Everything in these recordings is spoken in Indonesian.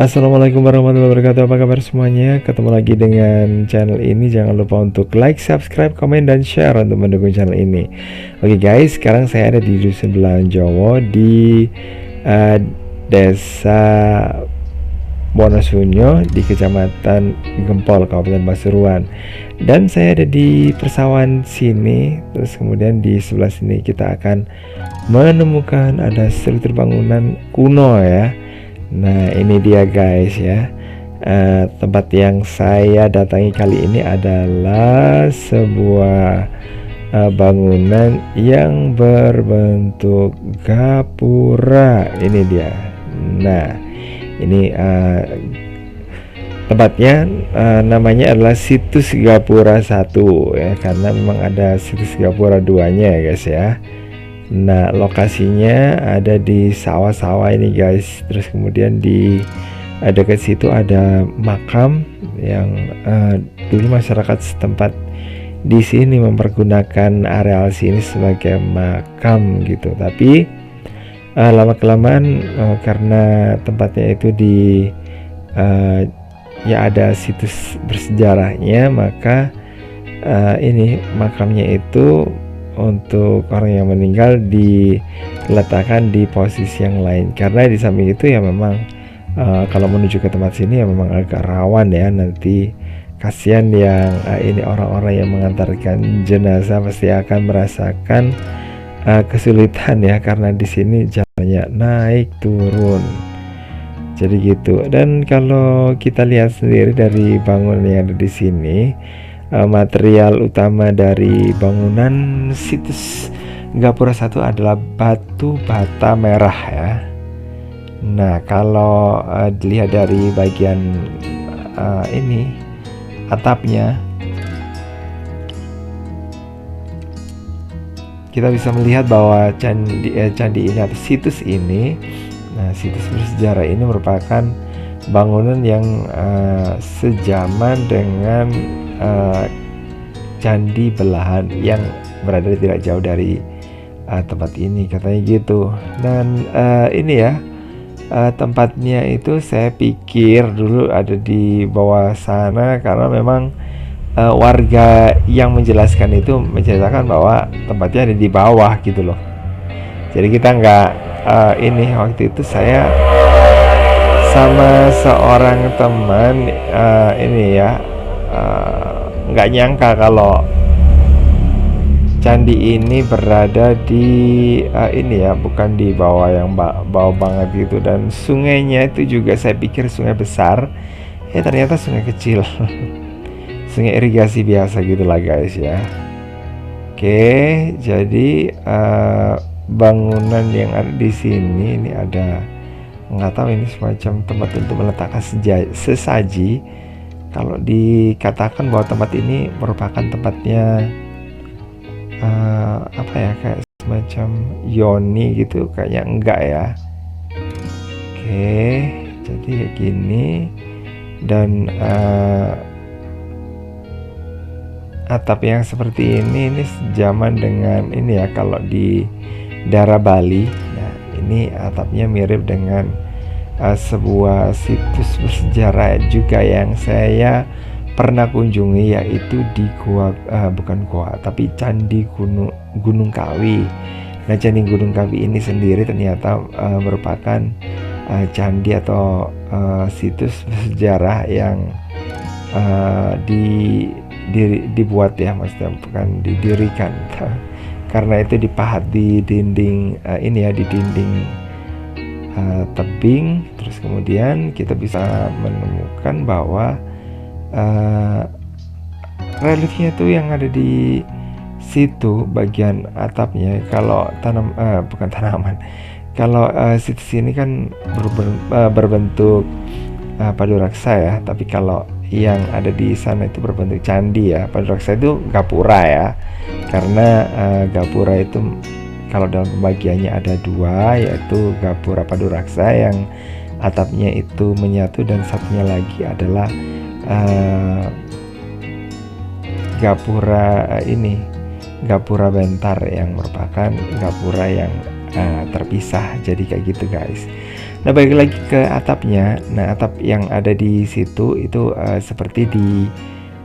Assalamualaikum warahmatullahi wabarakatuh. Apa kabar semuanya? Ketemu lagi dengan channel ini. Jangan lupa untuk like, subscribe, komen, dan share untuk mendukung channel ini. Oke guys, sekarang saya ada di Dusun Belahan Jowo di Desa Wonosunyo di Kecamatan Gempol, Kabupaten Pasuruan. Dan saya ada di persawahan sini. Terus kemudian di sebelah sini kita akan menemukan ada struktur bangunan kuno ya. Nah ini dia guys ya. Tempat yang saya datangi kali ini adalah sebuah bangunan yang berbentuk gapura. Ini dia. Nah ini tempatnya namanya adalah situs Gapura 1 ya, karena memang ada situs Gapura 2-nya ya guys ya. Nah lokasinya ada di sawah-sawah ini guys. Terus kemudian di dekat situ ada makam yang dulu masyarakat setempat di sini mempergunakan areal sini sebagai makam gitu. Tapi lama kelamaan karena tempatnya itu di ya ada situs bersejarahnya, maka ini makamnya itu untuk orang yang meninggal diletakkan di posisi yang lain, karena di samping itu ya memang kalau menuju ke tempat sini ya memang agak rawan ya, nanti kasihan yang ini orang-orang yang mengantarkan jenazah pasti akan merasakan kesulitan ya, karena di sini jalannya naik turun jadi gitu. Dan kalau kita lihat sendiri dari bangunan yang ada di sini, material utama dari bangunan situs Gapura 1 adalah batu bata merah ya. Nah kalau dilihat dari bagian ini atapnya, kita bisa melihat bahwa candi ini atau situs ini, nah situs bersejarah ini merupakan bangunan yang sejaman dengan candi belahan yang berada tidak jauh dari tempat ini katanya gitu. Dan ini ya tempatnya itu saya pikir dulu ada di bawah sana, karena memang warga yang menjelaskan itu menceritakan bahwa tempatnya ada di bawah gitu loh. Jadi kita nggak ini waktu itu saya sama seorang teman ini ya nggak nyangka kalau candi ini berada di ini ya, bukan di bawah yang bawah banget gitu. Dan sungainya itu juga saya pikir sungai besar, ya ternyata sungai kecil. Sungai irigasi biasa gitulah guys ya. Oke, jadi bangunan yang ada di sini ini ada, nggak tahu ini semacam tempat untuk meletakkan sesaji. Kalau dikatakan bahwa tempat ini merupakan tempatnya apa ya, kayak semacam yoni gitu, kayaknya enggak ya. Oke, jadi kayak gini. Dan atap yang seperti ini sejaman dengan ini ya, kalau di daerah Bali. Nah ini atapnya mirip dengan sebuah situs bersejarah juga yang saya pernah kunjungi, yaitu di bukan gua tapi Candi Gunung Kawi. Nah Candi Gunung Kawi ini sendiri ternyata merupakan candi atau situs bersejarah yang dibuat ya, maksudnya bukan didirikan, karena itu dipahat di dinding ini ya, di dinding tebing. Terus kemudian kita bisa menemukan bahwa reliefnya itu yang ada di situ bagian atapnya. Kalau bukan tanaman, kalau situs ini kan berbentuk paduraksa ya, tapi kalau yang ada di sana itu berbentuk candi ya. Paduraksa itu gapura ya, karena gapura itu kalau dalam pembagiannya ada dua, yaitu gapura paduraksa yang atapnya itu menyatu, dan satunya lagi adalah gapura ini, gapura bentar, yang merupakan gapura yang terpisah. Jadi kayak gitu guys. Nah, balik lagi ke atapnya. Nah, atap yang ada di situ itu seperti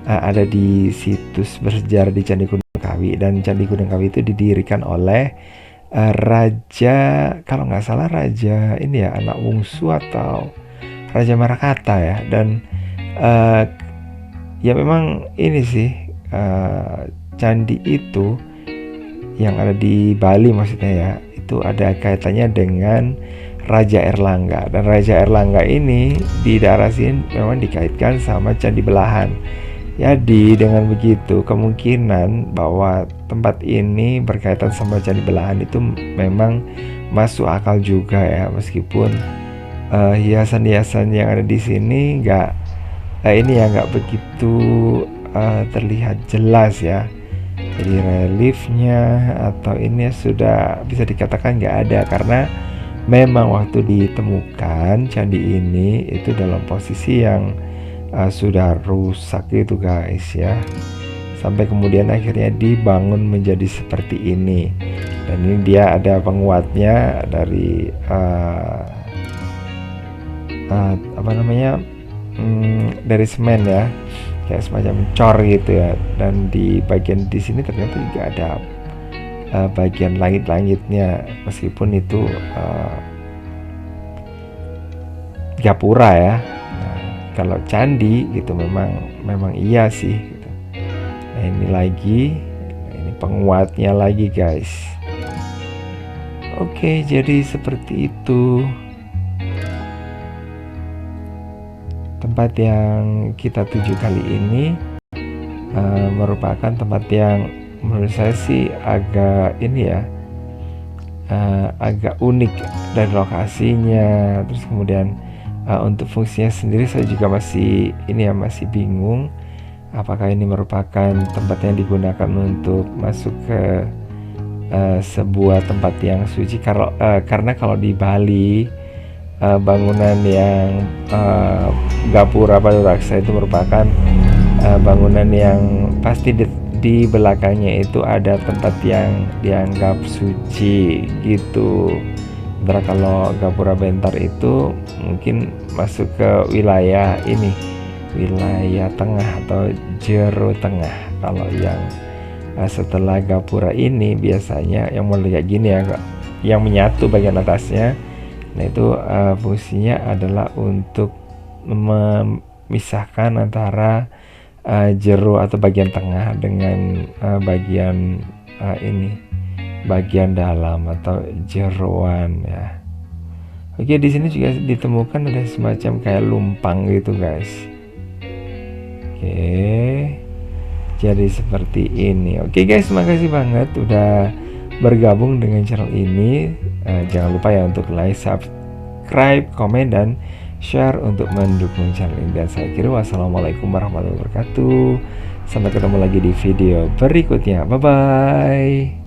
ada di situs bersejarah di Candi Gunung Kawi, dan Candi Gunung Kawi itu didirikan oleh raja, kalau nggak salah raja ini ya, anak bungsu atau Raja Marakata ya. Dan uh, ya memang ini sih, candi itu yang ada di Bali maksudnya ya, itu ada kaitannya dengan Raja Erlangga, dan Raja Erlangga ini di daerah sini memang dikaitkan sama Candi Belahan. Jadi dengan begitu kemungkinan bahwa tempat ini berkaitan sama Candi Belahan itu memang masuk akal juga ya, meskipun hiasan-hiasan yang ada di sini ini ya nggak begitu terlihat jelas ya. Jadi reliefnya atau ini sudah bisa dikatakan nggak ada, karena memang waktu ditemukan candi ini itu dalam posisi yang sudah rusak gitu guys ya, sampai kemudian akhirnya dibangun menjadi seperti ini. Dan ini dia ada penguatnya dari apa namanya, dari semen ya, kayak semacam cor gitu ya. Dan di bagian di sini ternyata juga ada bagian langit-langitnya, meskipun itu gapura ya. Nah, kalau candi gitu memang iya sih gitu. Nah, ini lagi, ini penguatnya lagi guys. Oke, jadi seperti itu tempat yang kita tuju kali ini. Merupakan tempat yang menurut saya sih agak ini ya, agak unik dari lokasinya. Terus kemudian untuk fungsinya sendiri saya juga masih ini ya, masih bingung apakah ini merupakan tempat yang digunakan untuk masuk ke sebuah tempat yang suci. Karena kalau di Bali bangunan yang gapura Baturaksa itu merupakan bangunan yang pasti di belakangnya itu ada tempat yang dianggap suci gitu. Sementara kalau gapura Bentar itu mungkin masuk ke wilayah ini, wilayah tengah atau jero tengah. Kalau yang setelah gapura ini biasanya yang mulai kayak gini ya, yang menyatu bagian atasnya. Nah itu fungsinya adalah untuk memisahkan antara jero atau bagian tengah dengan bagian ini, bagian dalam atau jeroan ya. Oke, di sini juga ditemukan ada semacam kayak lumpang gitu guys. Oke, jadi seperti ini. Oke guys, makasih banget udah bergabung dengan channel ini. Jangan lupa ya untuk like, subscribe, komen, dan share untuk mendukung channel ini. Dan saya kira wassalamualaikum warahmatullahi wabarakatuh. Sampai ketemu lagi di video berikutnya. Bye bye.